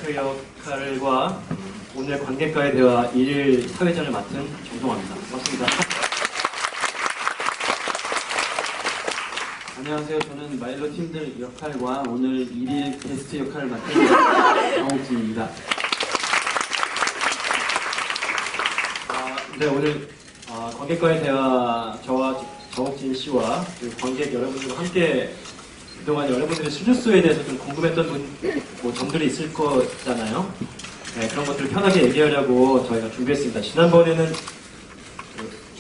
캐릭터 역할과 오늘 관객과의 대화 1일 사회자를 맡은 정성화입니다. 반갑습니다. 안녕하세요. 저는 마일로 팀들 역할과 오늘 1일 게스트 역할을 맡은 강옥진입니다. 네, 오늘 관객과의 대화 저와 정옥진 씨와 관객 여러분들과 함께 그동안 여러분들의 수주수에 대해서 좀 궁금했던 점들이 있을 거잖아요. 네, 그런 것들을 편하게 얘기하려고 저희가 준비했습니다. 지난번에는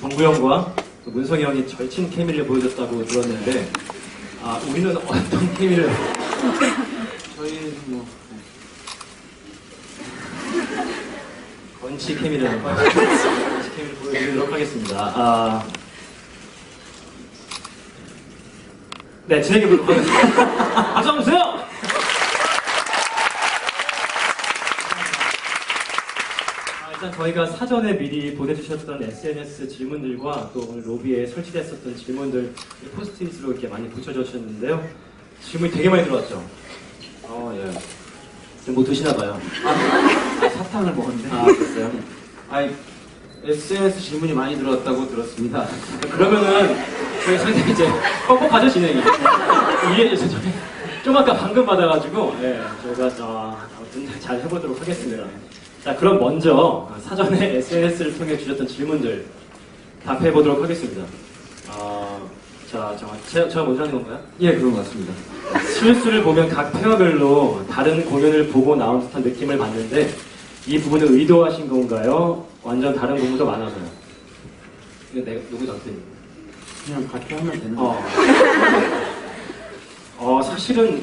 정구형과 문성이 형이 절친 케미를 보여줬다고 들었는데 우리는 어떤 케미를 저희는 건치 케미를 보여드리도록 하겠습니다. 네, 진행해 보도록 하겠습니다. 박수 한번 주세요! 일단 저희가 사전에 미리 보내주셨던 SNS 질문들과 또 오늘 로비에 설치됐었던 질문들 포스트잇으로 이렇게 많이 붙여져 주셨는데요. 질문이 되게 많이 들어왔죠? 예. 지금 뭐 드시나봐요. 사탕을 먹었는데. 그랬어요? SNS 질문이 많이 들어왔다고 들었습니다. 그러면은 저희 상당히 이제 뻑뻑하죠, 진행이. 이해해 주세요. 좀 아까 방금 받아가지고 저희가 아무튼 잘 해보도록 하겠습니다. 자, 그럼 먼저 사전에 SNS를 통해 주셨던 질문들 답해보도록 하겠습니다. 제가 먼저 하는 건가요? 예, 그런 것 같습니다. 실수를 보면 각 페어별로 다른 공연을 보고 나온 듯한 느낌을 받는데 이 부분은 의도하신 건가요? 완전 다른 부분도 많아서요. 이거 내가 누구 장난이? 그냥 같이 하면 되는 사실은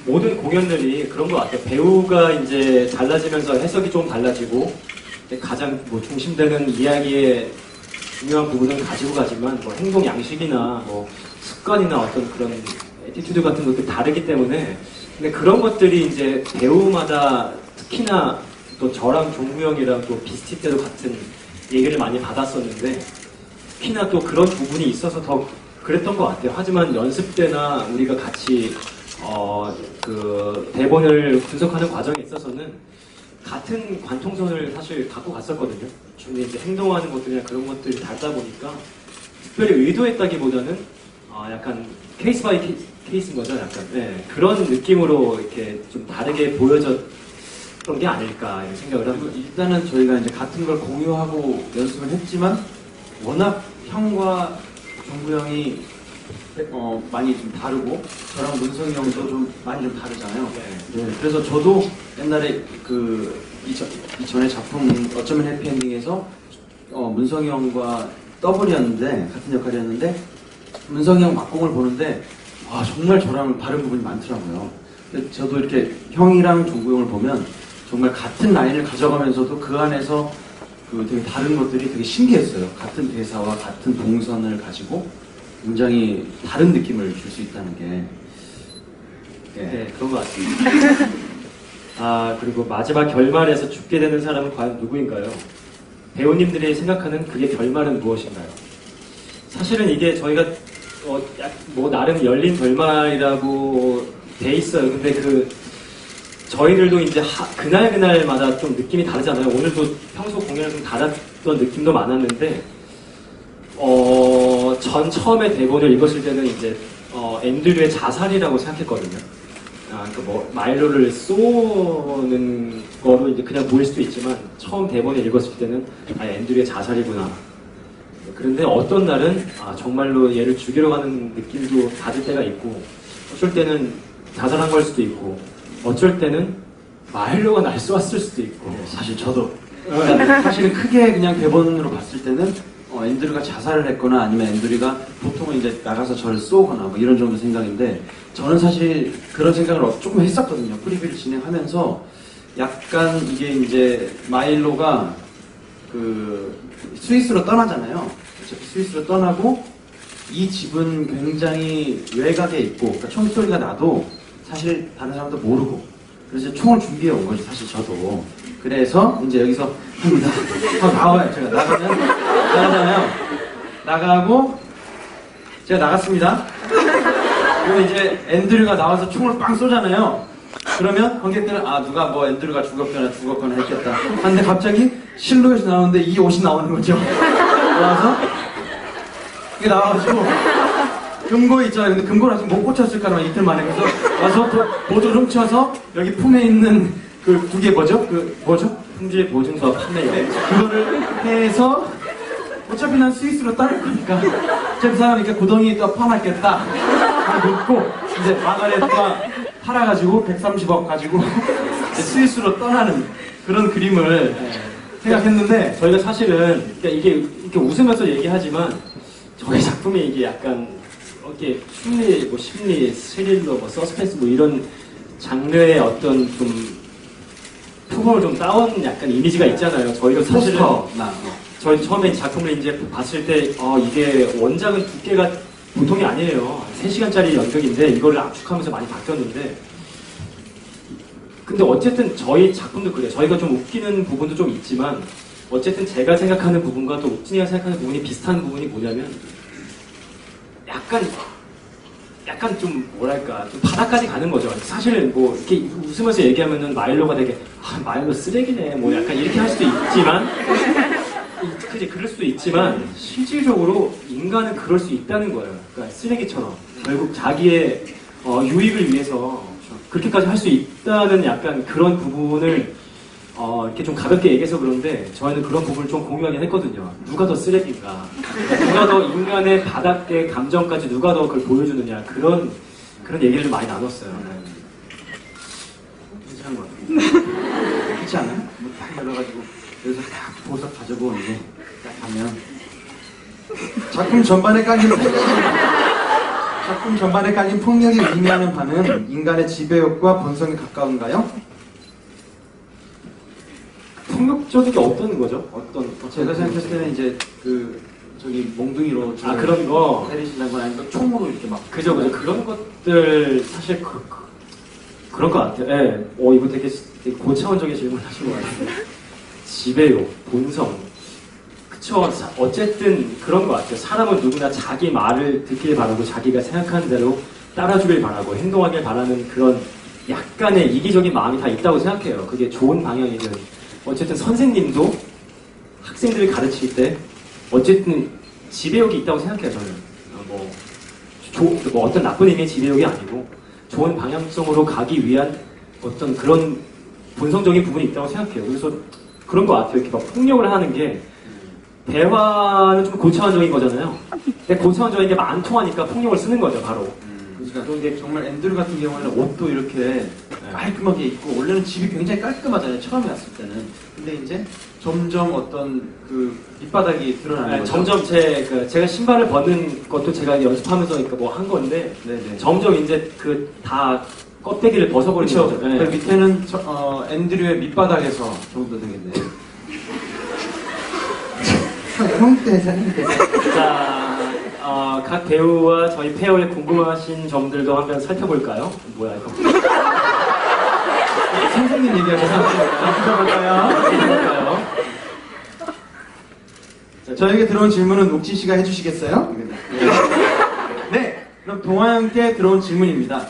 모든 공연들이 그런 것 같아요. 배우가 이제 달라지면서 해석이 좀 달라지고 가장 중심되는 이야기의 중요한 부분은 가지고 가지만 행동 양식이나 습관이나 어떤 그런 애티튜드 같은 것들이 다르기 때문에 근데 그런 것들이 이제 배우마다 특히나 또 저랑 종구 형이랑 또 비스티 때도 같은 얘기를 많이 받았었는데 특히나 또 그런 부분이 있어서 더 그랬던 것 같아요. 하지만 연습 때나 우리가 같이 그 대본을 분석하는 과정에 있어서는 같은 관통선을 사실 갖고 갔었거든요. 근데 이제 행동하는 것들이나 그런 것들이 다르다 보니까 특별히 의도했다기보다는 약간 케이스 바이 케이스인 거죠. 약간 그런 느낌으로 이렇게 좀 다르게 보여졌던 게 아닐까 이런 생각을 합니다. 일단은 저희가 이제 같은 걸 공유하고 연습을 했지만 워낙 형과 정구 형이 많이 좀 다르고 저랑 문성이 형도 좀 많이 좀 다르잖아요. 네, 그래서 저도 옛날에 이전에 작품 어쩌면 해피엔딩에서 문성이 형과 더블이었는데 같은 역할이었는데 문성이 형 막공을 보는데 정말 저랑 다른 부분이 많더라고요. 근데 저도 이렇게 형이랑 정구 형을 보면 정말 같은 라인을 가져가면서도 그 안에서 되게 다른 것들이 되게 신기했어요. 같은 대사와 같은 동선을 가지고 굉장히 다른 느낌을 줄 수 있다는 게. 네, 그런 것 같습니다. 그리고 마지막 결말에서 죽게 되는 사람은 과연 누구인가요? 배우님들이 생각하는 그의 결말은 무엇인가요? 사실은 이게 저희가 나름 열린 결말이라고 돼 있어요. 근데 저희들도 이제 그날마다 좀 느낌이 다르잖아요. 오늘도 평소 공연을 좀 달았던 느낌도 많았는데 처음에 대본을 읽었을 때는 이제 앤드류의 자살이라고 생각했거든요. 마일로를 쏘는 거로 이제 그냥 보일 수도 있지만 처음 대본을 읽었을 때는 앤드류의 자살이구나. 그런데 어떤 날은 정말로 얘를 죽이러 가는 느낌도 받을 때가 있고 어쩔 때는 자살한 걸 수도 있고 어쩔 때는 마일로가 날 쏘았을 수도 있고 사실 저도 사실은 크게 그냥 대본으로 봤을 때는 앤드류가 자살을 했거나 아니면 앤드류가 보통은 이제 나가서 저를 쏘거나 이런 정도 생각인데 저는 사실 그런 생각을 조금 했었거든요. 프리뷰를 진행하면서 약간 이게 이제 마일로가 스위스로 떠나잖아요. 스위스로 떠나고 이 집은 굉장히 외곽에 있고 그러니까 총소리가 나도 사실 다른 사람도 모르고 그래서 총을 준비해 온 거죠. 사실 저도. 그래서 이제 여기서 합니다. 나와요. 제가 나가잖아요. 나가고 제가 나갔습니다. 그리고 이제 앤드류가 나와서 총을 빵 쏘잖아요. 그러면 관객들은 아 누가 뭐 앤드류가 죽었거나 했겠다. 근데 갑자기 실루엣이 나오는데 이 옷이 나오는 거죠. 나와서 이게 나와가지고 금고 있잖아요. 근데 금고를 아직 못 꽂혔을까라 이틀 만에 그래서 와서 보조를 훔쳐서 여기 품에 있는 그 두 개 뭐죠? 그 뭐죠? 품질 보증서 판매요. 네, 그거를 해서 어차피 난 스위스로 따를 거니까 어차피 사람이니까 고동이 또 파놨겠다 놓고 이제 마가렛과 팔아가지고 130억 가지고 이제 스위스로 떠나는 그런 그림을 생각했는데 저희가 사실은 그러니까 이게 이렇게 웃으면서 얘기하지만 저희 작품이 이게 약간 이렇게 심리, 뭐 심리, 스릴러, 뭐 서스펜스 뭐 이런 장르의 어떤 좀 표본을 좀 따온 약간 이미지가 있잖아요. 저희가 사실은 포스터나 저희 처음에 작품을 이제 봤을 때 이게 원작은 두께가 보통이 아니에요. 3시간짜리 연극인데 이거를 압축하면서 많이 바뀌었는데 근데 어쨌든 저희 작품도 그래요. 저희가 좀 웃기는 부분도 좀 있지만 어쨌든 제가 생각하는 부분과 또 욱진이가 생각하는 부분이 비슷한 부분이 뭐냐면 약간 좀 뭐랄까 좀 바닥까지 가는 거죠. 사실은 뭐 이렇게 웃으면서 얘기하면은 마일로가 되게 마일로 쓰레기네 뭐 약간 이렇게 할 수도 있지만 그지 그럴 수도 있지만 실질적으로 인간은 그럴 수 있다는 거예요. 그러니까 쓰레기처럼 결국 자기의 유익을 위해서 그렇게까지 할 수 있다는 약간 그런 부분을 이렇게 좀 가볍게 얘기해서 그런데 저희는 그런 부분을 좀 공유하긴 했거든요. 누가 더 쓰레기인가? 누가 더 인간의 바닥의 감정까지 누가 더 그걸 보여주느냐? 그런 얘기를 좀 많이 나눴어요. 괜찮은 것 같아요. 그렇지 않아요? 뭐딱 열어가지고 여기서 딱 보석 가지고 이제 딱 하면 작품 전반에 깔린 폭력이 의미하는 바는 인간의 지배욕과 본성에 가까운가요? 폭력적인 게 어떤 거죠? 제가 생각했을 때는 이제 저기 몽둥이로 그런 거 때리신다는 건 아니고 총으로 이렇게 막 그죠 그런 것들 사실 그런 것 같아요. 예. 이거 되게 고차원적인 질문을 하신 것 같아요. 지배욕, 본성. 그쵸. 어쨌든 그런 것 같아요. 사람은 누구나 자기 말을 듣길 바라고 자기가 생각하는 대로 따라주길 바라고 행동하길 바라는 그런 약간의 이기적인 마음이 다 있다고 생각해요. 그게 좋은 방향이든 어쨌든 선생님도 학생들을 가르칠 때 어쨌든 지배욕이 있다고 생각해요. 저는 뭐 어떤 나쁜 의미의 지배욕이 아니고 좋은 방향성으로 가기 위한 어떤 그런 본성적인 부분이 있다고 생각해요. 그래서 그런 것 같아요. 이렇게 막 폭력을 하는 게 대화는 좀 고차원적인 거잖아요. 근데 고차원적인 게 안 통하니까 폭력을 쓰는 거죠, 바로. 그러니까 그런데 정말 앤드류 같은 경우는 옷도 이렇게 깔끔하게 입고 원래는 집이 굉장히 깔끔하잖아요. 처음에 왔을 때는. 근데 이제 점점 어떤 그 밑바닥이 드러나는 거죠. 점점 제가 신발을 벗는 것도 제가 연습하면서 뭐 한 건데 네네. 점점 이제 다 껍데기를 벗어버리는 그렇죠. 거죠. 네. 그 밑에는 앤드류의 밑바닥에서 정도 되겠네요. 자, 각 배우와 저희 페어에 궁금하신 점들도 한번 살펴볼까요? 뭐야 이거? 선생님 얘기하셔서 살펴볼까요? 저에게 들어온 질문은 옥진 씨가 해주시겠어요? 네, 그럼 동아형께 들어온 질문입니다.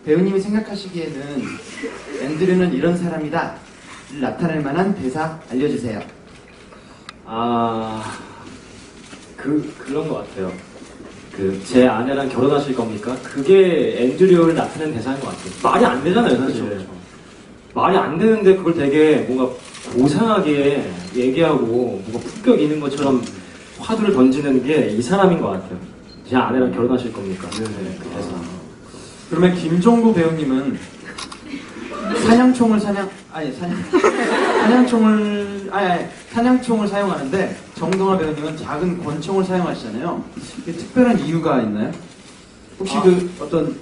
배우님이 생각하시기에는 앤드류는 이런 사람이다 를 나타낼 만한 대사 알려주세요. 그런 것 같아요. 제 아내랑 결혼하실 겁니까? 그게 앤드류를 나타내는 대사인 것 같아요. 말이 안 되잖아요, 사실. 그렇죠. 말이 안 되는데 그걸 되게 뭔가 고상하게 얘기하고 뭔가 품격 있는 것처럼 화두를 던지는 게 이 사람인 것 같아요. 제 아내랑 결혼하실 겁니까? 네, 그 대사. 그러면 김종구 배우님은 사냥총을 사용하는데 정동아 배우님은 작은 권총을 사용하시잖아요. 이게 특별한 이유가 있나요? 혹시 어떤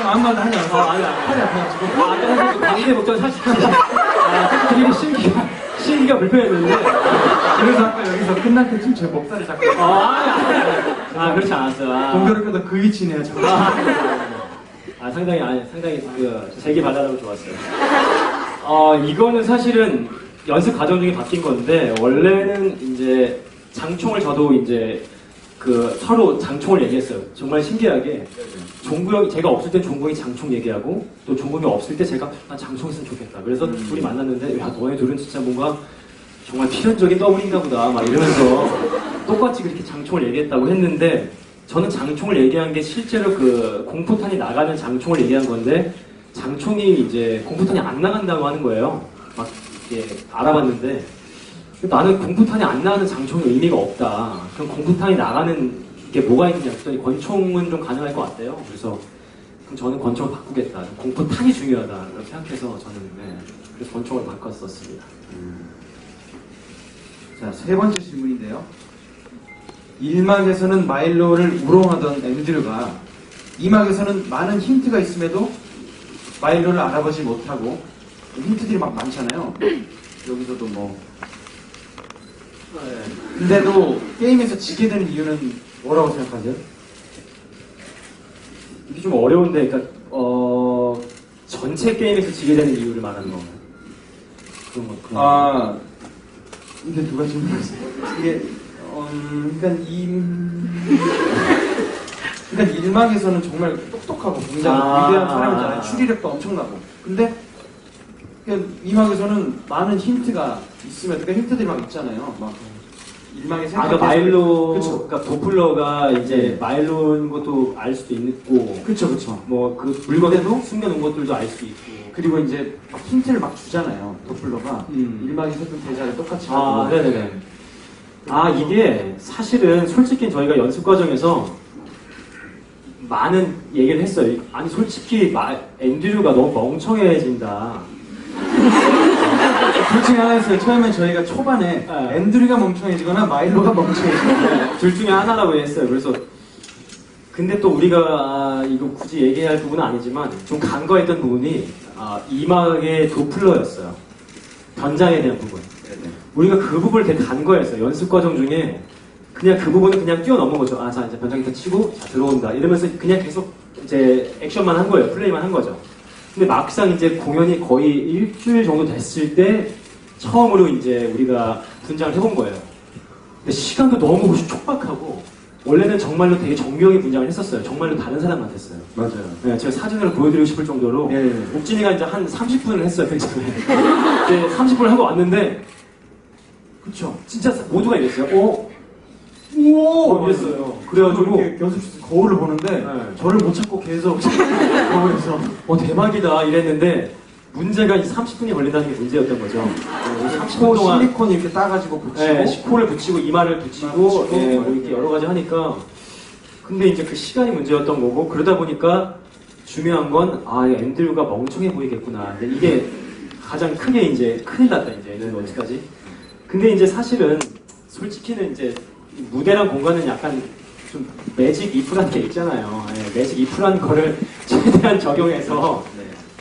아무 말도 하지 않아서 팔이 아파가지고 아까 관계 목적 사실 되게 심기가 불편했는데 그래서 아까 여기서 끝날 때쯤 제 목살을 잡고 그렇지 않았어요. 공교롭 껴도 그 위치네요. 상당히 제기 발랄하고 좋았어요. 이거는 사실은 연습 과정 중에 바뀐 건데 원래는 이제 장총을 저도 이제 그 서로 장총을 얘기했어요. 정말 신기하게 종국이 제가 없을 땐 종국이 장총 얘기하고 또 종국이 없을 때 제가 난 장총 있으면 좋겠다. 그래서 둘이 만났는데 야 너네 둘은 진짜 뭔가 정말 필연적인 더블인가 보다 막 이러면서 똑같이 그렇게 장총을 얘기했다고 했는데 저는 장총을 얘기한 게 실제로 그 공포탄이 나가는 장총을 얘기한 건데 장총이 이제 공포탄이 안 나간다고 하는 거예요. 막 이렇게 알아봤는데 나는 공포탄이 안 나가는 장총이 의미가 없다. 그럼 공포탄이 나가는 게 뭐가 있느냐 했더니 권총은 좀 가능할 것 같대요. 그래서 그럼 저는 권총을 바꾸겠다. 공포탄이 중요하다. 이렇게 생각해서 저는 그래서 권총을 바꿨었습니다. 자, 세 번째 질문인데요. 1막에서는 마일로를 우롱하던 앤드류가 2막에서는 많은 힌트가 있음에도 마일로를 알아보지 못하고 힌트들이 막 많잖아요. 여기서도 뭐 근데도 게임에서 지게 되는 이유는 뭐라고 생각하세요? 이게 좀 어려운데, 그러니까 전체 게임에서 지게 되는 이유를 말하는 건가요? 아, 이게 누가 질문했어요? 이게 그러니까 1막에서는 정말 똑똑하고 굉장히 위대한 사람이잖아요. 추리력도 엄청나고. 근데 2막에서는 많은 힌트가 있으면 그러니까 힌트들이 막 있잖아요. 막 1막에 그러니까 마일로, 그쵸. 그러니까 도플러가 이제 네. 마일로인 것도 알 수도 있고, 그쵸. 뭐 그 물건에도 숨겨놓은 것들도 알 수 있고. 그리고 이제 막 힌트를 막 주잖아요. 도플러가 1막에서 했던 대사를 똑같이 하고. 네네네. 이게 사실은 솔직히 저희가 연습 과정에서 많은 얘기를 했어요. 아니 솔직히 앤드류가 너무 멍청해진다. 둘 중에 하나였어요. 처음에 저희가 초반에 네. 앤드류가 멍청해지거나 마일로가 멍청해지거나 둘 중에 하나라고 했어요. 그래서 근데 또 우리가 이거 굳이 얘기할 부분은 아니지만 좀 간과했던 부분이 이막의 도플러였어요. 변장에 대한 부분. 우리가 그 부분을 되게 간과했어요. 연습 과정 중에 그냥 그 부분을 그냥 뛰어넘은 거죠. 자 이제 변장기타 치고 자 들어온다 이러면서 그냥 계속 이제 액션만 한 거예요. 플레이만 한 거죠. 근데 막상 이제 공연이 거의 일주일 정도 됐을 때 처음으로 이제 우리가 분장을 해본 거예요. 근데 시간도 너무 촉박하고 원래는 정말로 되게 정교하게 분장을 했었어요. 정말로 다른 사람 같았어요. 맞아요. 네, 제가 사진으로 보여드리고 싶을 정도로 옥진이가 이제 한 30분을 했어요. 굉장히. 이제 30분을 하고 왔는데 그쵸. 진짜 모두가 이랬어요. 우와! 이랬어요. 그래가지고 이렇게 연습실 거울을 보는데 네. 저를 못 찾고 계속 거울에서 대박이다 이랬는데 문제가 이제 30분이 걸린다는 게 문제였던 거죠. 30분 동안 실리콘 이렇게 따가지고 붙이고 시코를 붙이고 이마를 붙이고 뭐 이렇게 여러 가지 하니까 근데 이제 그 시간이 문제였던 거고 그러다 보니까 중요한 건 앤드류가 멍청해 보이겠구나. 근데 이게 가장 크게 이제 큰일 났다 이제 이거 어떡하지? 근데 이제 사실은 솔직히는 이제 무대랑 공간은 약간 좀 매직 이프라는 게 있잖아요. 매직 이프라는 거를 최대한 적용해서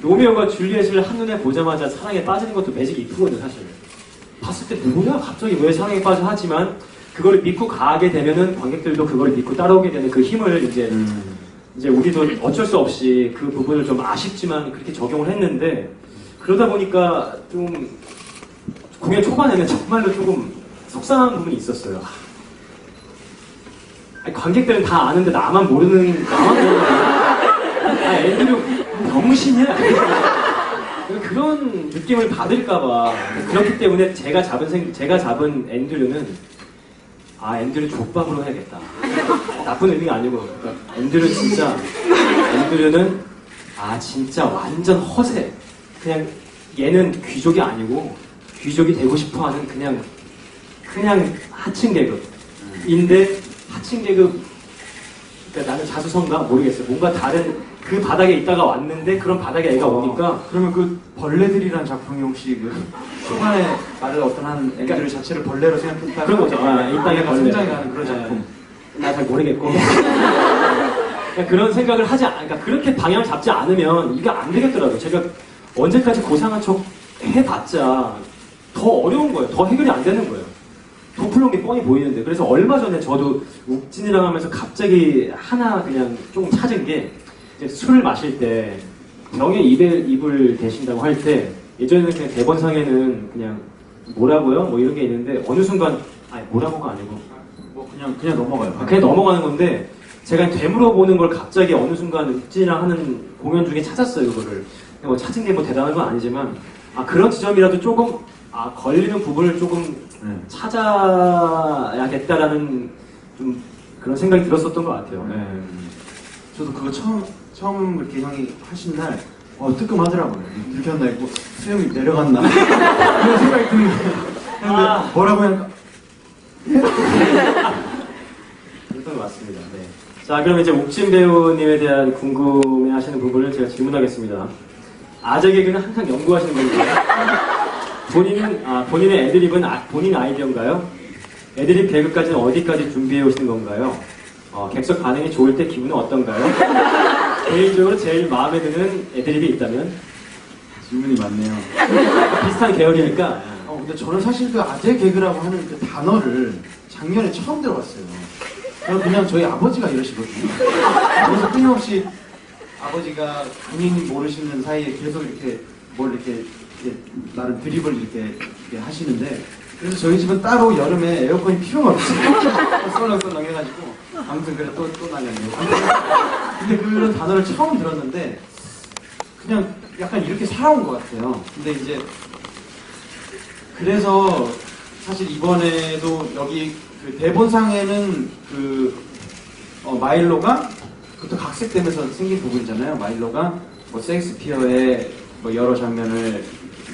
로미오가 줄리엣을 한눈에 보자마자 사랑에 빠지는 것도 매직 이프거든 사실. 봤을 때 뭐야 갑자기 왜 사랑에 빠져 하지만 그걸 믿고 가게 되면은 관객들도 그걸 믿고 따라오게 되는 그 힘을 이제 우리도 어쩔 수 없이 그 부분을 좀 아쉽지만 그렇게 적용을 했는데 그러다 보니까 좀 공연 초반에는 정말로 조금 속상한 부분이 있었어요. 관객들은 다 아는데 나만 모르는 앤드류 병신이야. 그런 느낌을 받을까봐 그렇기 때문에 제가 잡은 앤드류는 앤드류 족밥으로 해야겠다. 나쁜 의미가 아니고 그러니까 앤드류는 진짜 완전 허세. 그냥 얘는 귀족이 아니고 귀족이 되고 싶어하는 그냥 하층 계급인데 하층 계급 그러니까 나는 자수성가 모르겠어요. 뭔가 다른 그 바닥에 있다가 왔는데 그런 바닥에 애가 오니까 그러면 그 벌레들이라는 작품이 혹시 그 초반에 말을 어떤 한 앤드류 자체를 벌레로 생각했다 그런 거죠. 이 땅의 벌레. 성장해 가는 그런 작품. 나 잘 모르겠고 그러니까 그런 생각을 그러니까 그렇게 방향을 잡지 않으면 이게 안 되겠더라고요. 제가 언제까지 고상한 척 해봤자 더 어려운 거예요. 더 해결이 안 되는 거예요. 도플러인 게 뻔히 보이는데. 그래서 얼마 전에 저도 욱진이랑 하면서 갑자기 하나 그냥 조금 찾은 게 이제 술을 마실 때 병에 입을 대신다고 할 때 예전에는 그냥 대본상에는 그냥 뭐라고요? 뭐 이런 게 있는데 어느 순간 뭐라고가 아니고 그냥 넘어가요. 그냥 넘어가는 건데 제가 되물어보는 걸 갑자기 어느 순간 읍진이랑 하는 공연 중에 찾았어요, 그거를. 뭐 찾은 게 뭐 대단한 건 아니지만 그런 지점이라도 조금 걸리는 부분을 조금 네. 찾아야겠다라는 좀 그런 생각이 들었었던 것 같아요. 네. 저도 그거 처음 그렇게 형이 하신 날 뜨끔하더라고요. 이렇게 한다 했고 수염이 내려갔나 그런 생각이 드는 거예요. 근데 뭐라고 해야 할까? 그랬던 것 같습니다. 네. 자, 그럼 이제 옥진 배우님에 대한 궁금해하시는 부분을 제가 질문하겠습니다. 아재 개그는 항상 연구하시는 건가요? 본인의 애드립은 본인 아이디어인가요? 애드립 개그까지는 어디까지 준비해 오시는 건가요? 객석 반응이 좋을 때 기분은 어떤가요? 개인적으로 제일 마음에 드는 애드립이 있다면? 질문이 많네요. 비슷한 계열이니까. 근데 저는 사실 그 아재 개그라고 하는 그 단어를 작년에 처음 들어봤어요. 저는 그냥 저희 아버지가 이러시거든요. 그래서 끊임없이 아버지가 본인이 모르시는 사이에 계속 이렇게 뭘 이렇게 나름 드립을 이렇게 하시는데, 그래서 저희 집은 따로 여름에 에어컨이 필요가 없어요. 썰렁썰렁 해가지고. 아무튼 그래 또 나뉘었네요. 근데 그런 단어를 처음 들었는데 그냥 약간 이렇게 살아온 것 같아요. 근데 이제 그래서 사실 이번에도 여기 그 대본상에는 마일로가 그것도 각색되면서 생긴 부분이잖아요. 마일로가 뭐 셰익스피어의 뭐 여러 장면을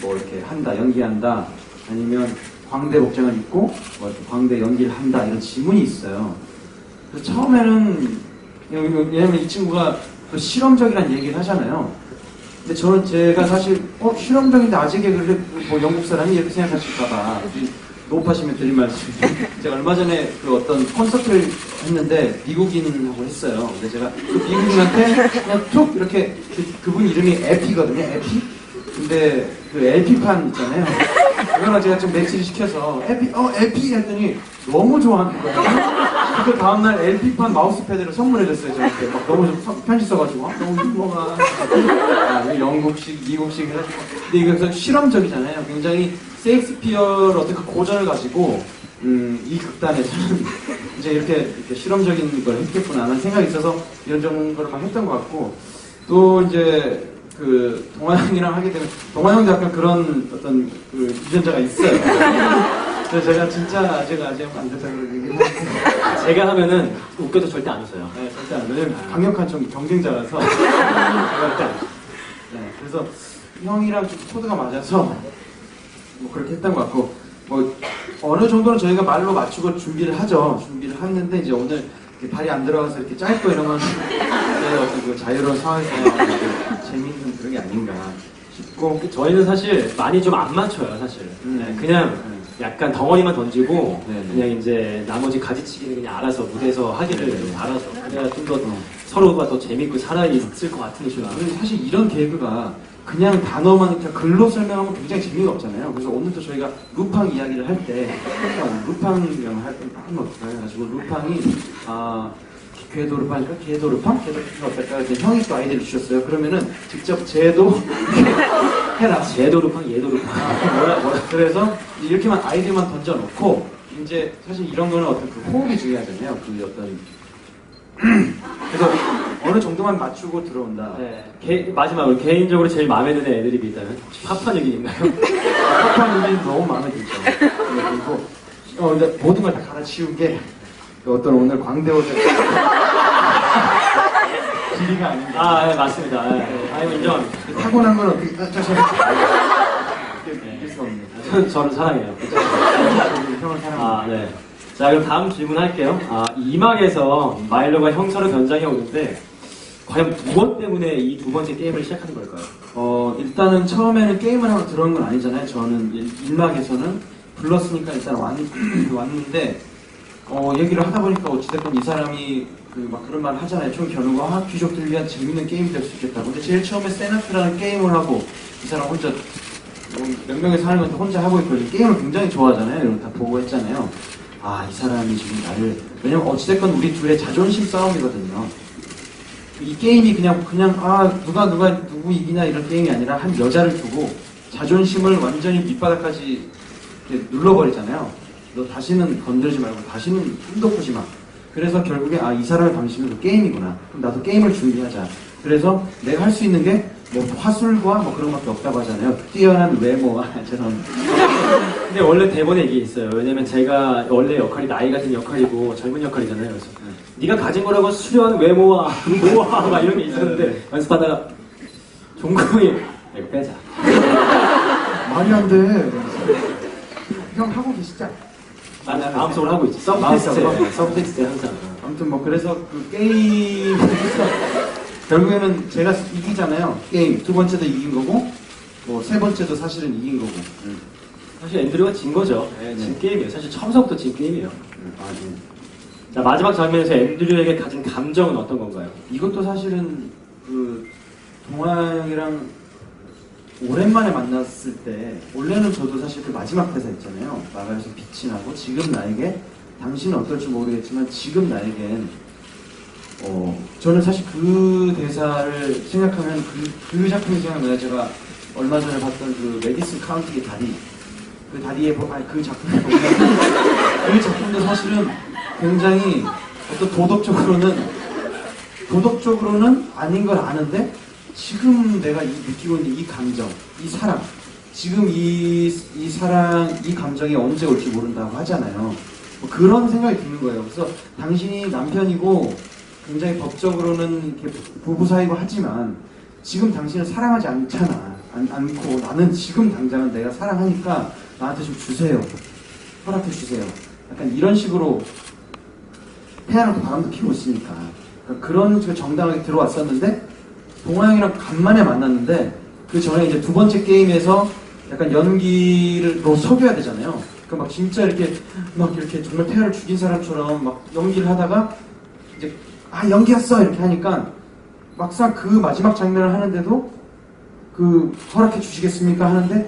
뭐 이렇게 연기한다, 아니면 광대 복장을 입고 뭐 광대 연기를 한다, 이런 지문이 있어요. 그래서 처음에는 왜냐면 이 친구가 또 실험적이라는 얘기를 하잖아요. 근데 제가 사실 실험적인데 아재 개그를 뭐 영국 사람이 이렇게 생각하실까봐 높아시면 드릴 말씀. 제가 얼마 전에 그 어떤 콘서트를 했는데 미국인하고 했어요. 근데 제가 그 미국인한테 그냥 툭 이렇게 그분 이름이 에피거든요. 에피. 근데 그 LP판 있잖아요. 그거랑 제가 좀 매치를 시켜서 LP 했더니 너무 좋아하는 거예요. 그 다음날 LP판 마우스패드를 선물해줬어요. 저한테 막 너무 좀 편지 써가지고 너무 유머가 영국식, 미국식 해가지고. 근데 이거 그래서 실험적이잖아요. 굉장히 셰익스피어의 어떤 그 고전을 가지고 이 극단에서는 이제 이렇게 실험적인 걸 했겠구나 하는 생각이 있어서 이런 정도를 막 했던 것 같고, 또 이제 그 동아형이랑 하게 되면 동아형도 약간 그런 어떤 그 유전자가 있어요. 그래서 제가 진짜 아재 안 된다고 얘기를 하는데 제가 하면은 웃겨도 절대 안 웃어요. 네, 절대 안 돼요. 강력한 경쟁자라서 제가 절대 안 돼요. 네, 그래서 형이랑 좀 코드가 맞아서 뭐 그렇게 했던 것 같고, 뭐 어느 정도는 저희가 말로 맞추고 준비를 했는데 이제 오늘 발이 안 들어가서 이렇게 짧고 이런 건 어떤 그 자유로운 상황에서 재미있는 그런 게 아닌가 싶고. 저희는 사실 많이 좀 안 맞춰요, 사실. 네, 그냥 약간 덩어리만 던지고 그냥 이제 나머지 가지치기는 그냥 알아서 무대에서 하기를 좀 알아서, 그래야 좀 더 서로가 더 재밌고 살아있을 것 같으니까. 그리고 사실 이런 개그가 그냥 단어만 그냥 글로 설명하면 굉장히 재미가 없잖아요. 그래서 오늘도 저희가 루팡 이야기를 할 때 루팡 영화 하면 어떨까요? 가지고 루팡이 궤도르팡일까? 궤도르팡? 궤도르팡 어떨까? 그래서 형이 또 아이디어를 주셨어요. 그러면은 직접 제도 해라. 제도르팡, 예도르팡. 뭐라. 그래서 이렇게만 아이디어만 던져놓고, 이제 사실 이런 거는 어떤 그 호흡이 중요하잖아요. 그 어떤 그래서 어느 정도만 맞추고 들어온다. 네. 마지막으로 개인적으로 제일 마음에 드는 애드립이 있다면 파판 얘기인가요? 파판 얘기는 너무 마음에 들죠. 그리고 근데 모든 걸 다 갈아치운 게 어떤 오늘 광대호텔 길이가 아닌가. 네, 맞습니다. 네. 인정합니다. 타고난 건 어떻게 이길 수가 없네요. 저를 사랑해요. 형을 사랑합니다. 네. 자, 그럼 다음 질문 할게요. 이막에서 마일로가 형사로 변장해 오는데 과연 무엇 때문에 이 두 번째 게임을 시작하는 걸까요? 일단은 처음에는 게임을 하고 들어온 건 아니잖아요. 저는 1막에서는 불렀으니까 일단 왔는데 얘기를 하다 보니까 어찌됐건 이 사람이 막 그런 말을 하잖아요. 총 겨누고 귀족들을 위한 재밌는 게임이 될 수 있겠다고. 근데 제일 처음에 세나트라는 게임을 하고 이 사람 혼자 몇 명이 사는 건데 혼자 하고 있거든요. 게임을 굉장히 좋아하잖아요. 이런 거 다 보고 했잖아요. 이 사람이 지금 나를, 왜냐면 어찌됐건 우리 둘의 자존심 싸움이거든요. 이 게임이 그냥 누구 이기나 이런 게임이 아니라 한 여자를 두고 자존심을 완전히 밑바닥까지 이렇게 눌러버리잖아요. 너 다시는 건들지 말고 다시는 꿈도 꾸지 마. 그래서 결국에 이 사람의 방식은 게임이구나. 그럼 나도 게임을 준비하자. 그래서 내가 할 수 있는 게 뭐 화술과 뭐 그런 것밖에 없다고 하잖아요. 뛰어난 외모와 저런. 근데 원래 대본에 이게 있어요. 왜냐면 제가 원래 역할이 나이 같은 역할이고 젊은 역할이잖아요. 그래서 네가 가진 거라고 수려한 외모와 노화 막 이런 게 있었는데 연습하다가 종국이 이거 빼자. 말이 안 돼. 형 하고 계시죠? 마음속으로 하고 있지. 서브텍스트 항상. 아무튼 뭐 그래서 그 게임 결국에는 제가 이기잖아요. 게임 두 번째도 이긴 거고 뭐 세 번째도 사실은 이긴 거고. 사실 앤드류가 진 거죠. 네, 진 게임이에요. 사실 처음부터 진 게임이에요. 자, 마지막 장면에서 앤드류에게 가진 감정은 어떤 건가요? 이것도 사실은 그 동아형이랑 오랜만에 만났을 때 원래는 저도 사실 그 마지막 대사 있잖아요. 마가에서 빛이 나고 지금 나에게 당신은 어떨지 모르겠지만 지금 나에겐 저는 사실 그 대사를 생각하면 그 작품이 생각나요. 제가 얼마 전에 봤던 그 메디슨 카운티의 다리 그 다리에 그 작품을 보면 그 작품도 사실은 굉장히 어떤 도덕적으로는 아닌 걸 아는데 지금 내가 느끼고 있는 이 감정, 이 사랑, 지금 이 사랑, 이 감정이 언제 올지 모른다고 하잖아요. 뭐 그런 생각이 드는 거예요. 그래서 당신이 남편이고 굉장히 법적으로는 이렇게 부부 사이고 하지만 지금 당신을 사랑하지 않잖아. 않고 나는 지금 당장은 내가 사랑하니까 나한테 좀 주세요. 허락해 주세요. 약간 이런 식으로 태양도 바람도 피고 있으니까 그러니까 그런 식으로 정당하게 들어왔었는데 동아형이랑 간만에 만났는데 그 전에 이제 두 번째 게임에서 약간 연기로 속여야 되잖아요. 그러니까 막 진짜 이렇게 정말 태아를 죽인 사람처럼 막 연기를 하다가 이제 연기했어 이렇게 하니까 막상 그 마지막 장면을 하는데도 그 허락해 주시겠습니까 하는데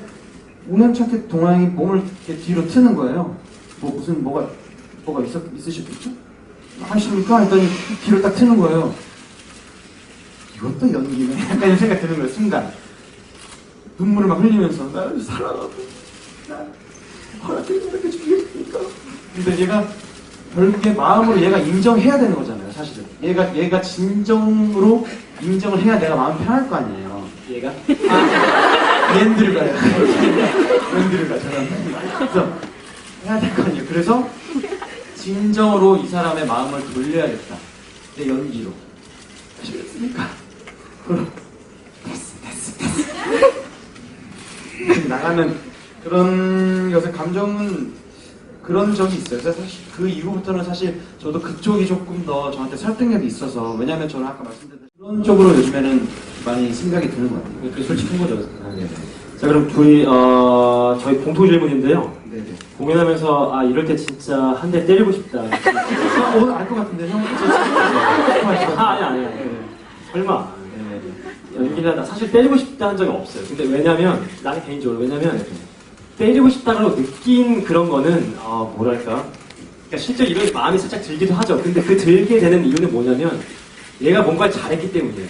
우연찮게 동아형이 몸을 이렇게 뒤로 트는 거예요. 뭐가 있으시겠죠? 하십니까? 했더니 뒤로 딱 트는 거예요. 이것도 연기네. 약간 이런 생각 드는 거예요, 순간. 눈물을 막 흘리면서, 나를 사랑하고, 나 허락해 주시겠습니까? 근데 얘가, 결국에 마음으로 얘가 인정해야 되는 거잖아요, 사실은. 얘가 진정으로 인정을 해야 내가 마음 편할 거 아니에요. 얘가? 랜드류가요. 랜드류가 저런. 그래서, 해야 될 거 아니에요. 그래서, 진정으로 이 사람의 마음을 돌려야겠다. 내 연기로. 아시겠습니까? 그럼 됐어. 나가는 그런 것의 감정은 그런 적이 있어요. 그래서 사실 그 이후부터는 사실 저도 그쪽이 조금 더 저한테 설득력이 있어서 왜냐면 저는 아까 말씀드렸듯이 그런 쪽으로 요즘에는 많이 생각이 드는 것 같아요. 그게 솔직한 거죠. 네. 자, 그럼 저희 공통 질문인데요. 네네. 공연하면서 이럴 때 진짜 한 대 때리고 싶다. 오늘 알 것 같은데 형. 아니. 설마. 연기를 하다 사실 때리고 싶다 한 적이 없어요. 근데 나는 개인적으로 때리고 싶다고 느낀 그런 거는 뭐랄까. 그러니까 실제 이런 마음이 살짝 들기도 하죠. 근데 그 들게 되는 이유는 뭐냐면 얘가 뭔가를 잘했기 때문이에요.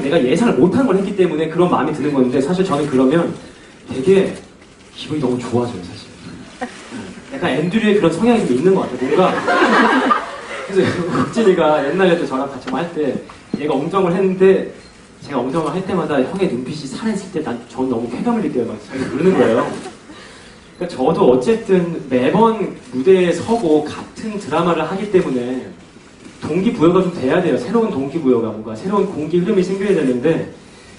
내가 예상을 못한 걸 했기 때문에 그런 마음이 드는 건데 사실 저는 그러면 되게 기분이 너무 좋아져요, 사실. 약간 앤드류의 그런 성향이 좀 있는 것 같아요. 뭔가. 그래서 국진이가 옛날에 또 저랑 같이 할 때 얘가 엉덩을 했는데 제가 엉덩을 할 때마다 형의 눈빛이 살아있을 때 전 너무 쾌감을 느껴요. 막 자기가 부르는 거예요. 그러니까 저도 어쨌든 매번 무대에 서고 같은 드라마를 하기 때문에 동기부여가 좀 돼야 돼요. 새로운 동기부여가 뭔가 새로운 공기 흐름이 생겨야 되는데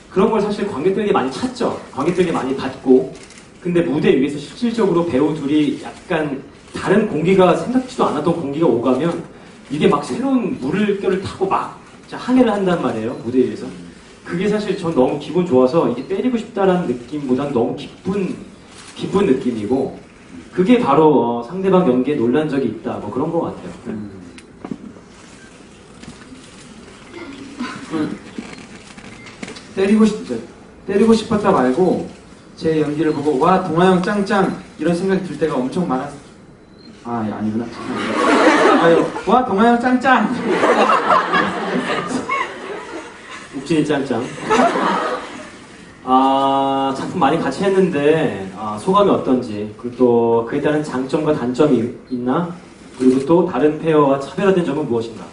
그런 걸 사실 관객들에게 많이 찾죠. 관객들에게 많이 받고 근데 무대 위에서 실질적으로 배우 둘이 약간 다른 공기가 생각지도 않았던 공기가 오가면 이게 막 새로운 물결을 타고 막 항해를 한단 말이에요. 무대 위에서. 그게 사실 전 너무 기분 좋아서 이게 때리고 싶다라는 느낌보다는 너무 기쁜 느낌이고 그게 바로 상대방 연기에 놀란 적이 있다. 뭐 그런 것 같아요. 때리고 싶었다 말고 제 연기를 보고 와 동아형 짱짱 이런 생각이 들 때가 엄청 많았어요. 아니구나. 와 동아형 짱짱. 욱진이 짱짱. 작품 많이 같이 했는데 소감이 어떤지, 그리고 또 그에 따른 장점과 단점이 있나, 그리고 또 다른 페어와 차별화된 점은 무엇인가?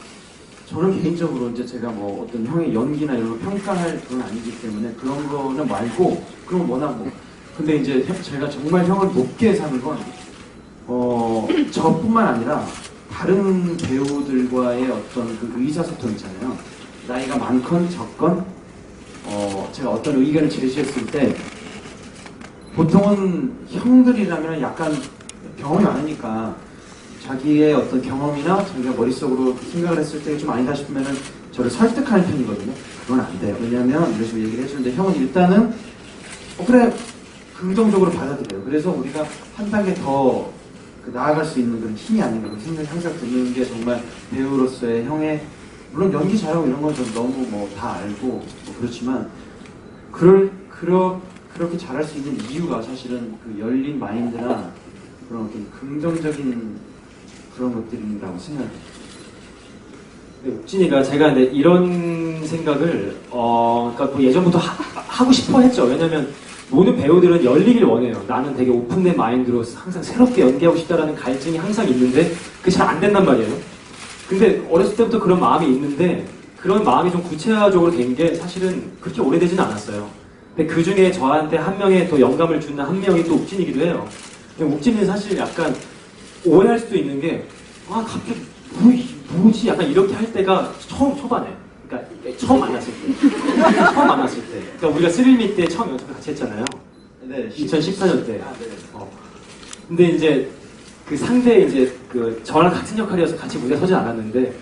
저는 개인적으로 이제 제가 뭐 어떤 형의 연기나 이런 걸 평가할 그건 아니기 때문에 그런 거는 말고, 그런 건 워낙 뭐. 근데 이제 제가 정말 형을 높게 사는 건, 저뿐만 아니라 다른 배우들과의 어떤 그 의사소통 있잖아요. 나이가 많건 적건, 제가 어떤 의견을 제시했을 때, 보통은 형들이라면 약간 경험이 많으니까 자기의 어떤 경험이나 자기가 머릿속으로 생각을 했을 때 좀 아니다 싶으면은 저를 설득하는 편이거든요. 그건 안 돼요. 왜냐면 이런 식으로 얘기를 해주는데 형은 일단은 그래, 긍정적으로 받아들여요. 그래서 우리가 한 단계 더 나아갈 수 있는 그런 힘이 아닌가 그런 생각이 항상 드는 게 정말 배우로서의 형의, 물론 연기 잘하고 이런 건 전 너무 뭐 다 알고 뭐 그렇지만 그렇게 잘할 수 있는 이유가 사실은 그 열린 마인드나 그런 어떤 긍정적인 그런 것들이라고 생각해요. 네, 욱진이가 제가 근데 이런 생각을 그러니까 뭐 예전부터 하고 싶어 했죠. 왜냐면 모든 배우들은 열리길 원해요. 나는 되게 오픈된 마인드로 항상 새롭게 연기하고 싶다라는 갈증이 항상 있는데 그게 잘 안 된단 말이에요. 근데 어렸을 때부터 그런 마음이 있는데 그런 마음이 좀 구체적으로 된 게 사실은 그렇게 오래되진 않았어요. 근데 그 중에 저한테 한 명의 또 영감을 주는 한 명이 또 욱진이기도 해요. 욱진이는 사실 약간 오해할 수도 있는 게 갑자기 뭐지? 약간 이렇게 할 때가 초반에. 그러니까 처음 만났을 때. 처음 만났을 때. 그러니까 우리가 스릴미 때 처음 연습을 같이 했잖아요. 네, 2014년 때. 아, 네. 근데 이제 그 상대 이제 그 저랑 같은 역할이어서 같이 무대에 서진 않았는데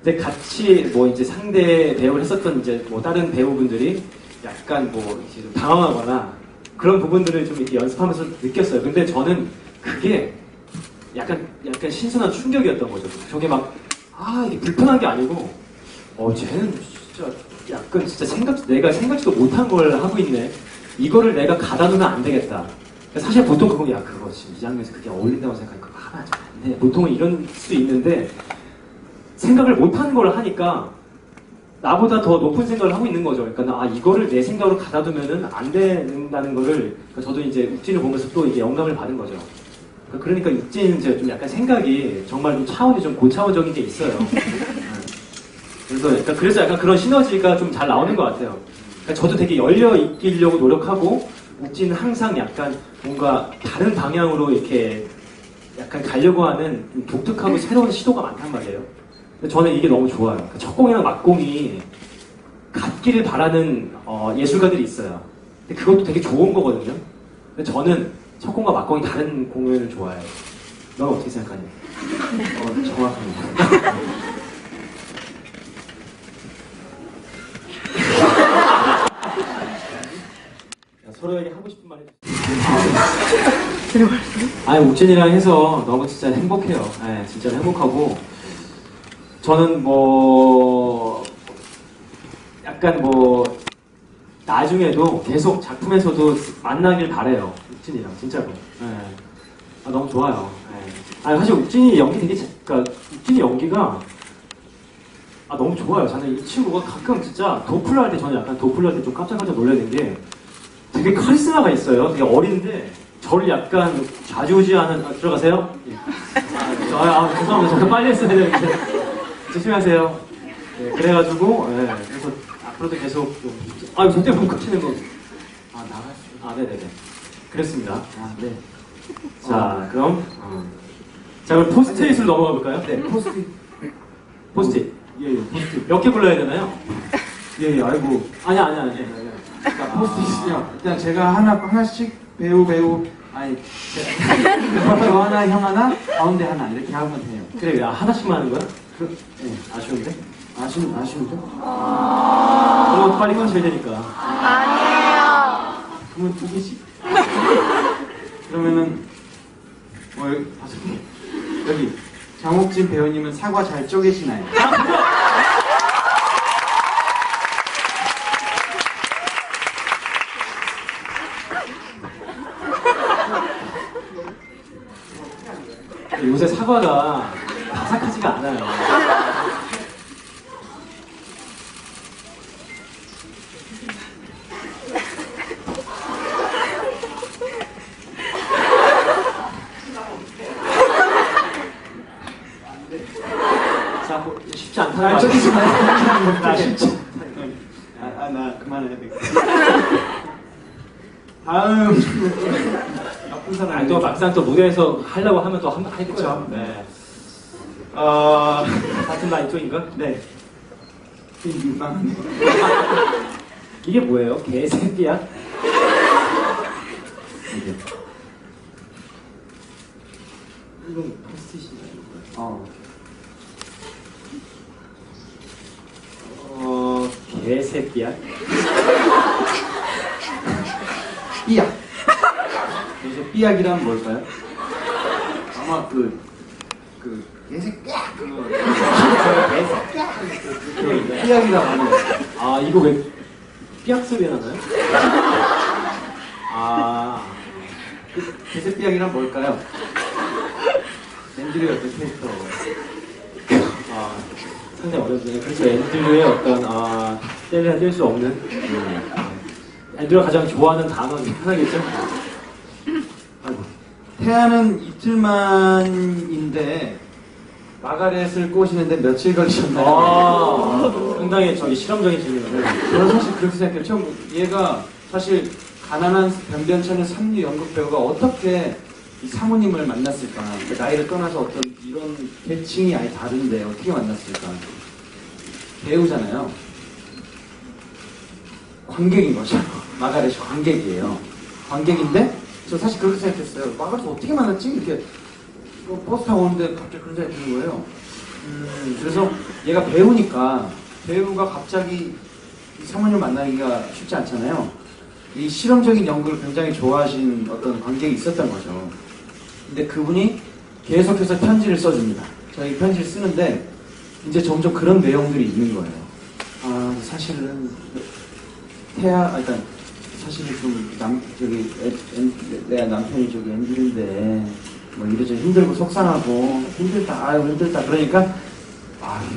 이제 같이 뭐 이제 상대 배우를 했었던 이제 뭐 다른 배우분들이 약간 뭐 이제 좀 당황하거나 그런 부분들을 좀 이렇게 연습하면서 느꼈어요. 근데 저는 그게 약간 신선한 충격이었던 거죠. 저게 막 이게 불편한 게 아니고 쟤는 진짜 약간 진짜 내가 생각지도 못한 걸 하고 있네. 이거를 내가 가다 놓으면 안 되겠다. 사실 보통 그거 그거 지금 이 장면에서 그게 어울린다고 생각하니까 그거 하면 안 돼. 보통은 이런 수 있는데 생각을 못한 걸 하니까 나보다 더 높은 생각을 하고 있는 거죠. 그러니까 이거를 내 생각으로 가다 두면은 안 된다는 거를 저도 이제 욱진을 보면서 또 이게 영감을 받은 거죠. 그러니까 욱진은 제가 좀 약간 생각이 정말 좀 차원이 좀 고차원적인 게 있어요. 그래서 약간 그런 시너지가 좀 잘 나오는 것 같아요. 그러니까 저도 되게 열려 있기려고 노력하고 욱진은 항상 약간 뭔가 다른 방향으로 이렇게 약간 가려고 하는 독특하고 새로운 시도가 많단 말이에요. 근데 저는 이게 너무 좋아요. 그러니까 첫 공이랑 막공이 같기를 바라는 예술가들이 있어요. 근데 그것도 되게 좋은 거거든요. 근데 저는 첫 공과 막공이 다른 공연을 좋아해요. 넌 어떻게 생각하냐? 정확합니다. 서로에게 하고 싶은 말 해주세요. 욱진이랑 해서 너무 진짜 행복해요. 네, 진짜 행복하고 저는 뭐 약간 뭐 나중에도 계속 작품에서도 만나길 바래요. 욱진이랑 진짜로. 네. 너무 좋아요. 네. 사실 욱진이 연기 그러니까 욱진이 연기가 너무 좋아요. 저는 이 친구가 가끔 진짜 도플러 할 때 저는 약간 도플러 할 때 좀 깜짝깜짝 놀라는 게 되게 카리스마가 있어요. 되게 어린데 저를 약간 좌지우지하는 들어가세요? 죄송합니다. 잠깐 빨리 했어야 되는데 조심하세요. 네, 그래가지고 그래서 앞으로도 계속 좀 절대 못 걷히는 거. 나갈 수. 네네네. 그랬습니다. 네. 자 그럼 그럼 포스트잇으로 넘어가 볼까요? 네, 포스트잇. 포스트잇. 예, 포스트잇. 몇 개 골라야 되나요? 예, 아이고. 아니야. 그러니까 포스트잇이요. 일단 제가 하나씩 배우 아니 저 하나, 형 하나, 가운데 하나 이렇게 하면 돼요. 그래, 하나씩만 하는 거야? 네. 아쉬운데? 아쉬운데? 그럼 빨리 가셔야 되니까. 아니에요. 그러면 2개씩. 그러면은 여기 5개. 여기 장옥진 배우님은 사과 잘 쪼개시나요? 요새 사과가 바삭하지가 않아요. 타는 저기 좀 나 진짜. 나 그만해야 되겠다. 다음 나쁜 사람. 아니, 또 막상 또 무대에서 하려고 하면 또 할 그쵸. 거죠. 네. 같은 라인 쪽인가? 네. 민망하네. 이게 뭐예요? 개새끼야? 이건 포스트잇이냐? 개새끼야? 삐약. 그래서 삐약이란 뭘까요? 아마 개새끼야. 삐약이가 많아요. 아, 이거 왜 삐약 소리 나나요? 아, 개새삐약이란 뭘까요? 앤드류 옆에 캐릭터. 상당히 어렵네요. 그래서 앤드류의 어떤, 뗄래야 뗄 수 없는. 앤드류가 가장 좋아하는 단어 중 하나겠죠? 아이고. 태아는 이틀만인데 마가렛을 꼬시는데 며칠 걸리셨나요? 상당히 저기 실험적인 질문이네요. 저는 사실 그렇게 생각해요. 처음 얘가 사실 가난한 변변찮은 삼류 연극 배우가 어떻게 이 사모님을 만났을까? 그러니까 나이를 떠나서 어떤 이런 계층이 아예 다른데 어떻게 만났을까? 배우잖아요. 관객인 거죠. 마가렛이 관객이에요. 관객인데 저 사실 그렇게 생각했어요. 마가렛 어떻게 만났지? 이렇게 버스 타고 오는데 갑자기 그런 생각이 드는 거예요. 그래서 얘가 배우니까 배우가 갑자기 이 사모님을 만나기가 쉽지 않잖아요. 이 실험적인 연극을 굉장히 좋아하신 어떤 관객이 있었던 거죠. 근데 그분이 계속해서 편지를 써줍니다. 저희 편지를 쓰는데 이제 점점 그런 내용들이 있는 거예요. 사실은 일단 사실은 내 남편이 저기 앤드류인데 뭐 이래저래 힘들고 속상하고 힘들다 그러니까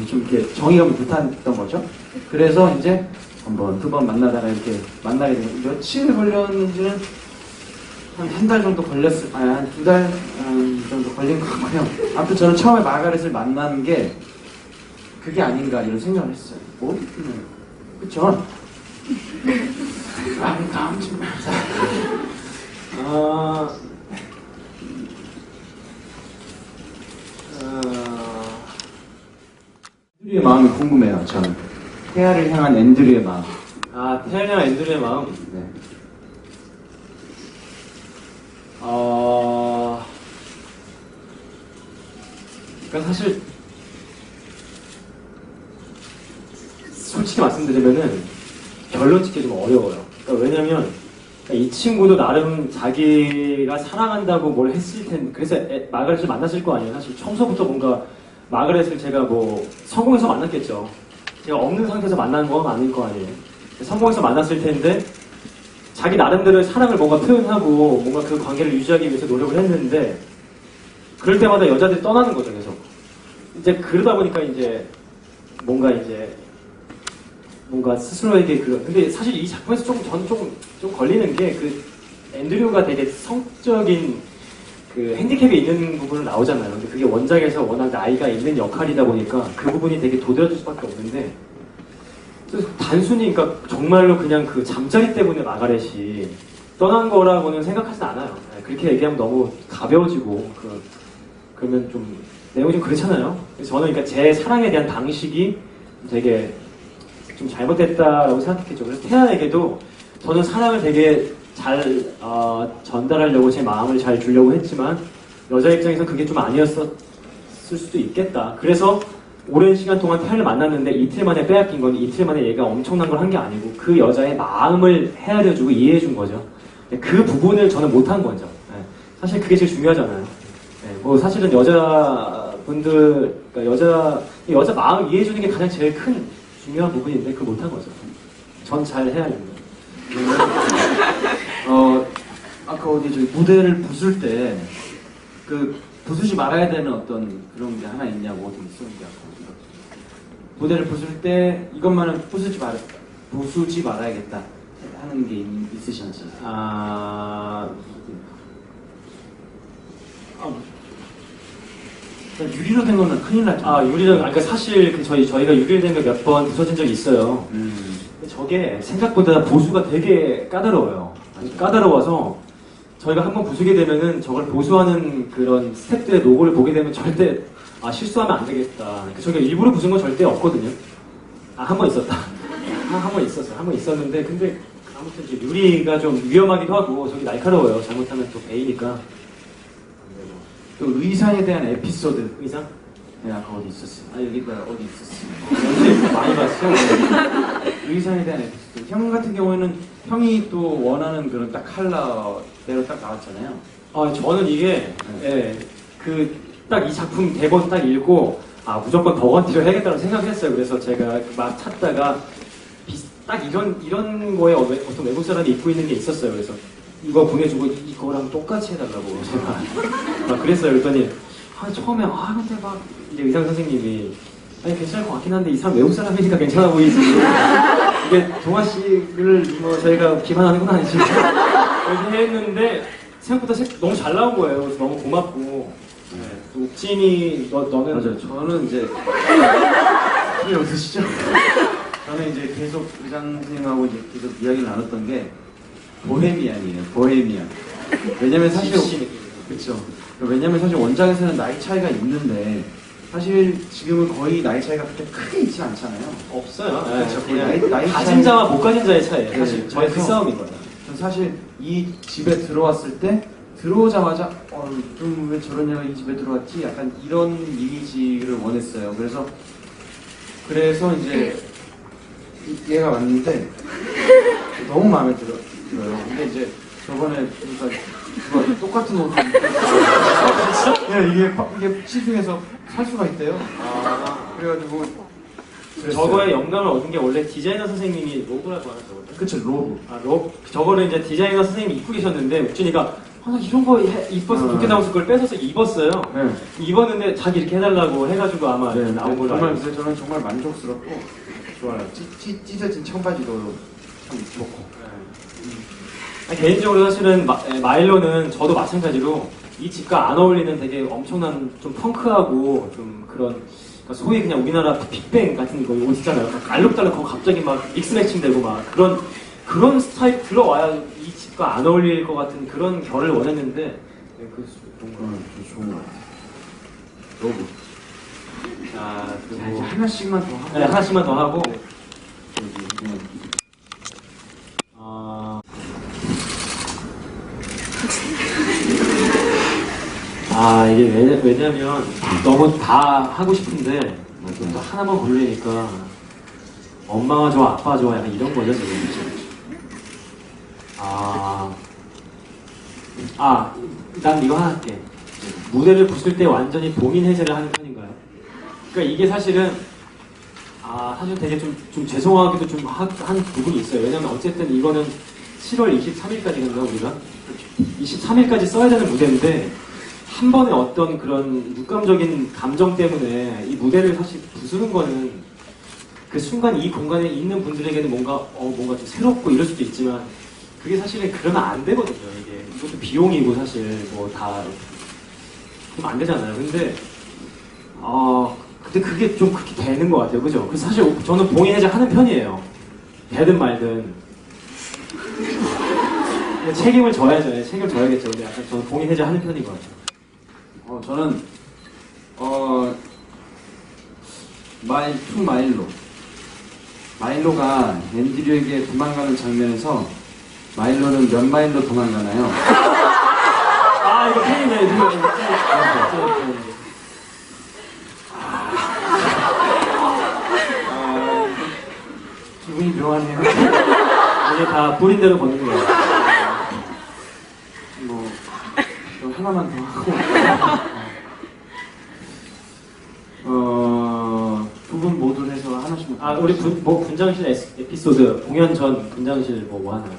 좀 이렇게 정의감을 못했던 거죠. 그래서 이제 두 번 만나다가 이렇게 만나게 된 거예요. 며칠 걸렸는지는 한 달 정도 걸렸을, 한 2달 정도 걸린 것 같고요. 아무튼 저는 처음에 마가렛을 만난 게 그게 아닌가 이런 생각을 했어요. 그쵸? 다음 질문. 앤드류의 마음이 궁금해요, 저는. 태아를 향한 앤드류의 마음. 태연이랑 앤드류의 마음. 네. 그러니까 사실 솔직히 말씀드리면은 결론 짓기 좀 어려워요. 그러니까 왜냐면 이 친구도 나름 자기가 사랑한다고 뭘 했을 텐데 그래서 마가렛을 만났을 거 아니에요. 사실 처음서부터 뭔가 마가렛을 제가 뭐 성공해서 만났겠죠. 제가 없는 상태에서 만난 건 아닐 거 아니에요. 성공해서 만났을 텐데 자기 나름대로의 사랑을 뭔가 표현하고 뭔가 그 관계를 유지하기 위해서 노력을 했는데 그럴 때마다 여자들이 떠나는 거죠, 계속. 이제 그러다 보니까 이제 뭔가 스스로에게 근데 사실 이 작품에서 저는 좀 걸리는 게 앤드류가 되게 성적인 핸디캡이 있는 부분은 나오잖아요. 근데 그게 원작에서 워낙 나이가 있는 역할이다 보니까 그 부분이 되게 도드라질 수밖에 없는데 단순히 그러니까 정말로 그냥 그 잠자리 때문에 마가렛이 떠난 거라고는 생각하진 않아요. 그렇게 얘기하면 너무 가벼워지고 그러면 좀 내용이 좀 그렇잖아요. 그래서 저는 그러니까 제 사랑에 대한 방식이 되게 좀 잘못됐다라고 생각했죠. 그래서 태연에게도 저는 사랑을 되게 잘 전달하려고 제 마음을 잘 주려고 했지만 여자 입장에서 그게 좀 아니었을 수도 있겠다. 그래서 오랜 시간 동안 태연을 만났는데 이틀 만에 빼앗긴 건 이틀 만에 얘가 엄청난 걸 한 게 아니고 그 여자의 마음을 헤아려주고 이해해준 거죠. 그 부분을 저는 못한 거죠. 사실 그게 제일 중요하잖아요. 뭐 사실은 여자분들, 그러니까 여자 마음 이해해주는 게 가장 제일 큰 중요한 부분인데 그걸 못한 거죠. 전 잘 해야 됩니다. 아까 저기 무대를 부술 때 부수지 말아야 되는 어떤 그런 게 하나 있냐고 어떻게 있었는지 무대를 부술 때 이것만은 부수지 말아야겠다 하는 게 있으신지. 유리로 된 거는 큰일 났죠. 아, 유리를, 그러니까 사실 저희가 유리를 된 거 몇 번 부서진 적이 있어요. 근데 저게 생각보다 보수가 되게 까다로워요. 까다로워서 저희가 한번 부수게 되면은 저걸 보수하는 그런 스태프들의 노고를 보게 되면 절대 실수하면 안 되겠다. 그러니까 저희가 일부러 부순 건 절대 없거든요. 한 번 있었다. 한 번 있었어요. 한 번 있었는데 근데 아무튼 이제 유리가 좀 위험하기도 하고 저기 날카로워요. 잘못하면 또 베이니까. 또 의상에 대한 에피소드. 의상? 네, 아까 어디 있었어요? 여기다 어디 있었어요? 연습 많이 봤어. 의상에 대한 에피소드. 형 같은 경우에는 형이 또 원하는 그런 딱 컬러대로 딱 나왔잖아요. 저는 이게 딱 이 작품 대본 딱 읽고 무조건 버건디를 해야겠다고 생각했어요. 그래서 제가 막 찾다가 딱 이런 거에 어떤 외국 사람이 입고 있는 게 있었어요. 그래서 이거 보내주고 이거랑 똑같이 해달라고 제가 막 그랬어요. 그랬더니 처음에 근데 막 이제 의상 선생님이 괜찮을 것 같긴 한데 이 사람 외국 사람이니까 괜찮아 보이지. 이게 동아씨를 저희가 비판하는 건 아니지. 이렇게 했는데 생각보다 너무 잘 나온 거예요. 그래서 너무 고맙고. 네. 욱진이 너는 맞아요. 저는 이제 왜 웃으시죠? 저는 이제 계속 의상 선생님하고 이제 계속 이야기를 나눴던 게 보헤미안이에요. 보헤미안. 왜냐면 사실 그렇죠. 왜냐면 사실 원작에서는 나이 차이가 있는데 사실 지금은 거의 나이 차이가 그렇게 크게 있지 않잖아요. 없어요. 그렇죠. 그냥 나이 가진 자와 못 가진 자의 차이예요. 네, 사실 저희 그 그래서 싸움인 거예요. 전 사실 이 집에 들어왔을 때 들어오자마자 좀 왜 저런 애가 이 집에 들어왔지? 약간 이런 이미지를 원했어요. 그래서 이제 얘가 왔는데 너무 마음에 들어요. 근데 이제 저번에 누가 똑같은 옷을 이게 시중에서 살 수가 있대요. 그래가지고 저거에 영감을 얻은 게 원래 디자이너 선생님이 로브라고 하나 저거죠? 그쵸, 로브. 로브. 저거를 이제 디자이너 선생님이 입고 계셨는데 욱준이가 이런 거 입었으면 좋게 나와서 그걸 뺏어서 입었어요. 네. 입었는데 자기 이렇게 해달라고 해가지고 아마 네, 나온 걸로 정말 알고 있어요. 저는 정말 만족스럽고 좋아요. 찢어진 청바지도 참 좋고. 개인적으로 사실은 마일로는 저도 마찬가지로 이 집과 안 어울리는 되게 엄청난 좀 펑크하고 좀 그런 그러니까 소위 그냥 우리나라 빅뱅 같은 거 옷 있잖아요. 알록달록 갑자기 막 믹스 매칭 되고 막 그런 스타일 들어와야 이 집과 안 어울릴 것 같은 그런 결을 원했는데 좋은 것 같아요. 로브. 그리고 이제 하나씩만 더 하고. 네, 하나씩만 더 하고 이게 왜냐면 너무 다 하고 싶은데 또 하나만 고르려니까 엄마가 좋아, 아빠가 좋아 약간 이런 거죠 지금. 난 이거 하나 할게. 무대를 부술 때 완전히 봉인 해제를 하는 편인가요? 그러니까 이게 사실은 사실 되게 좀 죄송하기도 좀 한 부분이 있어요. 왜냐면 어쨌든 이거는 7월 23일까지인가 우리가 23일까지 써야 되는 무대인데 한 번에 어떤 그런 육감적인 감정 때문에 이 무대를 사실 부수는 거는 그 순간 이 공간에 있는 분들에게는 뭔가 좀 새롭고 이럴 수도 있지만 그게 사실은 그러면 안 되거든요. 이것도 비용이고 사실 뭐 다 좀 안 되잖아요. 근데 그게 좀 그렇게 되는 것 같아요. 그죠? 그래서 사실 저는 봉인 해제 하는 편이에요. 되든 말든. 책임을 져야죠. 책임을 져야겠죠. 근데 약간 저는 봉인 해제 하는 편인 것 같아요. 저는 마일로. 마일로가 앤드류에게 도망가는 장면에서 마일로는 몇 마일로 도망가나요? 이거 팬이네. 기분이 묘하네요. 이제 다 뿌린 대로 버는 거예요. 좀 하나만 더 하고. 두 분 모두 해서 하나씩만. 우리 분장실 에피소드 공연 전 분장실 뭐 하나요?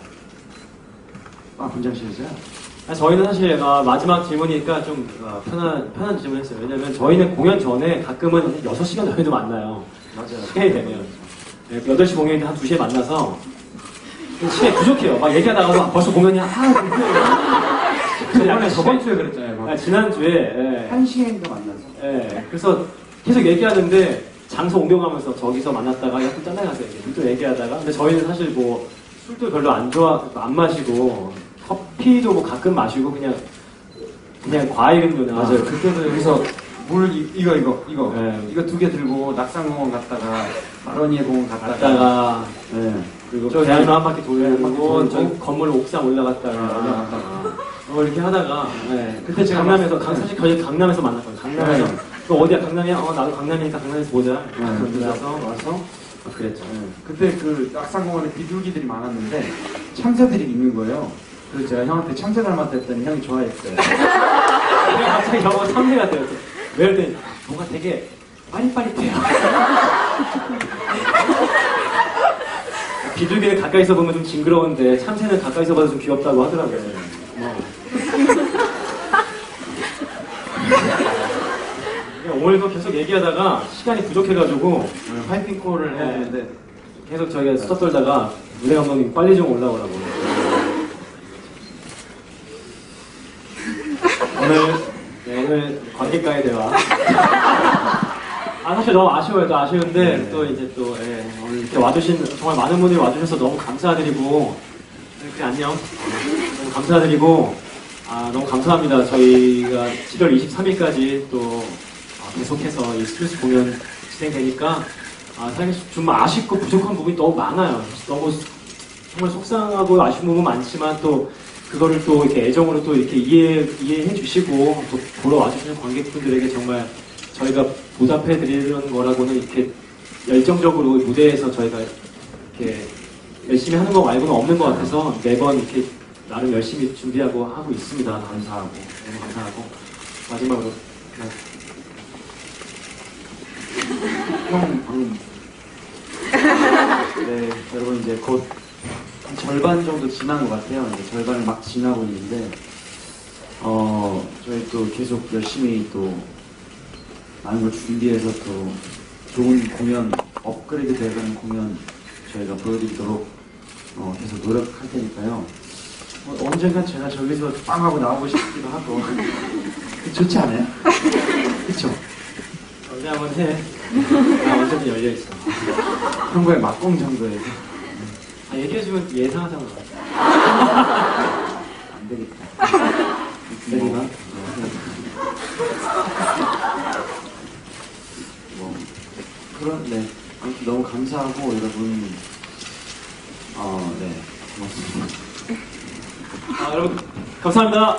분장실에서요? 저희는 사실 마지막 질문이니까 좀 편한 질문했어요. 왜냐면 저희는 공연 전에 가끔은 6시간 전에도 만나요. 맞아요. 시간이 되면 8시 공연인데 한 2시에 만나서 시간이 부족해요. 막 얘기하다가 벌써 공연이 저번 주에 그랬잖아요. 지난주에 1시간인가 만나서. 예, 그래서 계속 얘기하는데 장소 옮겨가면서 저기서 만났다가 약간 짠나가서 또 얘기하다가 근데 저희는 사실 뭐 술도 별로 안 마시고 커피도 뭐 가끔 마시고 그냥 과일 음료나 맞아요. 그때도 여기서 물 이거 네. 이거 2개 들고 낙산공원 갔다가 마로니에 공원 갔다가 갔다가 네. 그리고 저기 대학로 한 바퀴 네, 한 바퀴 돌고 돌고. 저기 건물 옥상 올라갔다가 이렇게 하다가 그때 제가 강남에서 막- 사실 거의 강남에서 만났거든요. 강남에서 네. 또 어디야 강남이야? 나도 강남이니까 강남에서 보자. 그래서 와서 그랬죠. 그때 그 낙산공원에 비둘기들이 많았는데 참새들이 있는 거예요. 그래서 제가 형한테 참새 닮았다 했더니 형이 좋아했어요. 내가 갑자기 영어 참새가 되었어. 왜 이랬더니 뭔가 되게 빠릿빠릿해요. 비둘기는 가까이서 보면 좀 징그러운데 참새는 가까이서 봐도 좀 귀엽다고 하더라고요. 오늘도 계속 얘기하다가 시간이 부족해가지고 파이팅콜을 해야 되는데 계속 저희가 수다 떨다가 무대 감독님 빨리 좀 올라오라고. 오늘 관객과의 대화. 사실 너무 아쉬워요. 또 아쉬운데 네. 또 이제 또 오늘 이렇게 와주신 정말 많은 분들이 와주셔서 너무 감사드리고 이렇게 안녕. 너무 감사드리고 너무 감사합니다. 저희가 7월 23일까지 또 계속해서 이 스트레스 공연 진행되니까 사실 좀 아쉽고 부족한 부분이 너무 많아요. 너무 정말 속상하고 아쉬운 부분 많지만 또 그거를 또 이렇게 애정으로 또 이렇게 이해해 주시고 또 보러 와주시는 관객분들에게 정말 저희가 보답해 드리는 거라고는 이렇게 열정적으로 무대에서 저희가 이렇게 열심히 하는 거 말고는 없는 것 같아서 매번 이렇게 나름 열심히 준비하고 하고 있습니다. 감사하고 너무 감사하고 마지막으로 형 방금 네 여러분 이제 곧 한 절반 정도 지난 것 같아요. 이제 절반을 막 지나고 있는데 저희 또 계속 열심히 또 많은 걸 준비해서 또 좋은 공연 업그레이드 되는 공연 저희가 보여드리도록 계속 노력할 테니까요. 언젠간 제가 저기서 빵 하고 나오고 싶기도 하고 좋지 않아요? 그쵸? 언제 한번 해. 언제든 열려 있어. 한국의 막공 정도에서 얘기해주면 예상하잖아. 안 되겠다. 내리나? 네. 아무튼 너무 감사하고 여러분 네 고맙습니다. 여러분 감사합니다.